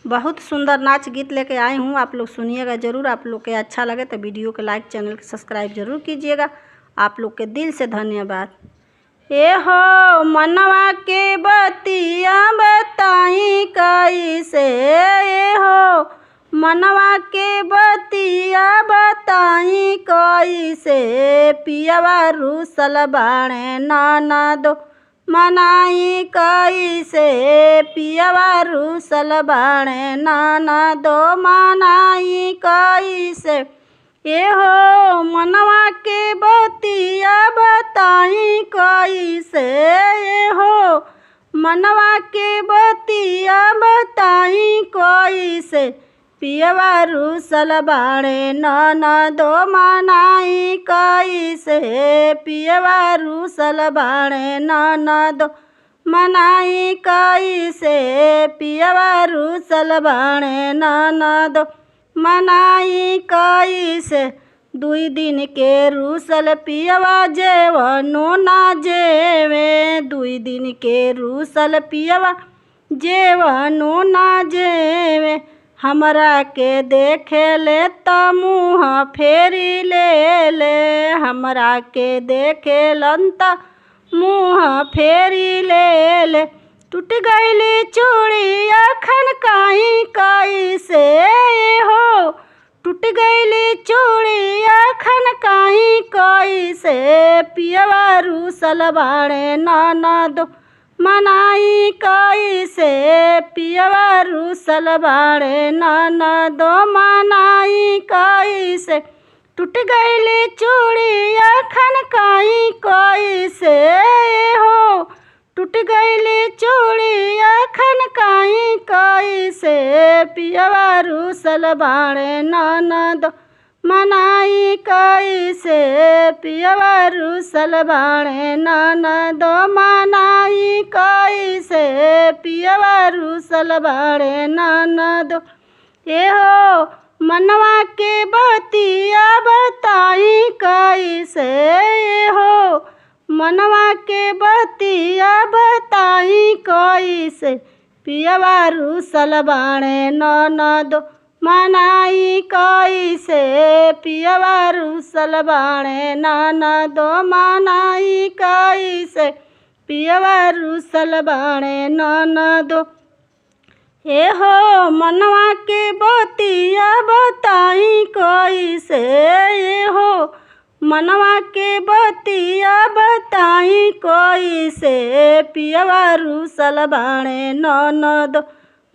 बहुत सुंदर नाच गीत लेके आई हूँ, आप लोग सुनिएगा ज़रूर। आप लोग के अच्छा लगे तो वीडियो को लाइक, चैनल को सब्सक्राइब जरूर कीजिएगा। आप लोग के दिल से धन्यवाद। ए हो मनवा के बतिया बताई कैसे, ए हो मनवा के बतिया बताई कैसे, पियवा रूसल बाणे ननदो मनाई कैसे, पियवा रूसल बाणे ननदो मनाई कैसे। ए हो मनवा के बतिया बताई कैसे, ए हो मनवा के बतिया बताई कैसे, पियवा रूसल बाणे ननदो मनाई कैसे, पियवा रूसल बाणे ननदो मनाई कैसे, पियवा रूसल बाणे ननदो मनाई कैसे। 2 दिन के रूसल पियवा जेवनो ना जेवे, 2 दिन के रूसल पियवा जेवनो ना जेवे, हमरा के देखे ले त मुँह फेरी ले, हमरा के देखे लन त मुँह फेरी ले। टूट गईली चूड़िया खनकाई कैसे, हो टूट गईली चूड़िया खनकाई कैसे, पियवा रूसल बाणे ननदो मनाई कैसे, पियवा रूसल बाणे ननदो मनाई कैसे। टूट गईली चूड़िया खनकाई कैसे, हो टूट गईली चूड़िया खनकाई कैसे, पियवा रूसल बाणे ननदो मनाई कैसे, पियवा रूसल बाणे ननदो मनाई कैसे, पियवा रूसल बाणे ननदो। ए हो मनवा के बतिया बताई कैसे, ए हो मनवा के बतिया बताई कैसे, पियवा रूसल बाणे ननदो मनाई कैसे, पियवा रूसल बाणे ननदो मनाई कैसे, पियवा रूसल बाणे ननदो। ए हो मनवा के बतिया बताई कैसे, ए हो मनवा के बतिया बताई कैसे, पियवा रूसल बाणे ननदो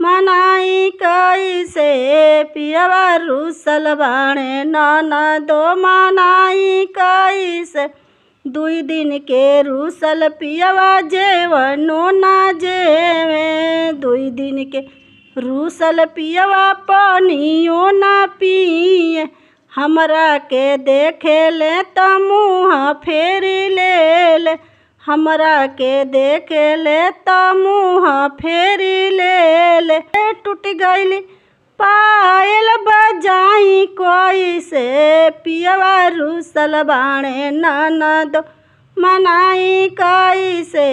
मनाई कैसे, पियवा रूसल बाणे ननदो मनाई कैसे। 2 दिन के रूसल पियवा जेवनो ना जेवे, 2 दिन के रूसल पियवा पानियो ना पिए, हमरा के देखे ले त मुँह फेरी ले, हमरा के देखे ले त मुँह फेरी ले। टूट गईली पायल बजाई कैसे, पियवा रूसल बाणे ननदो मनाई कैसे,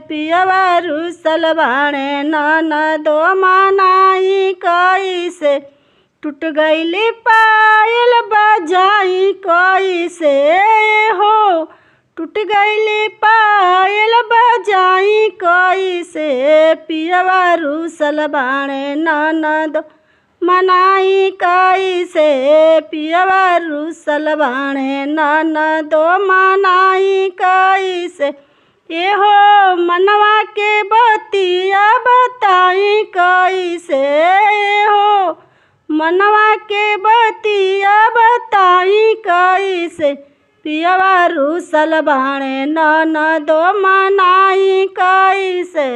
पियवा रूसल बाणे ननदो मनाई कैसे। टूट गईली पायल बजाई कैसे, हो टूट गईली पायल बजाई कैसे, पियवा रूसल बाणे ननदो मनाई कैसे, पियवा रूसल बाणे ननदो मनाई कैसे। ए हो मनवा के बतिया बताई कैसे, हो मनवा के बतिया बताई कैसे, पियवा रूसल बाणे ननदो मनाई कैसे,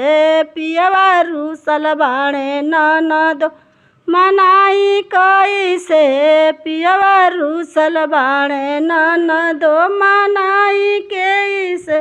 पियवा रूसल बाणे ननदो मनाई कैसे, पियवा रूसल बाणे ननदो मनाई कैसे।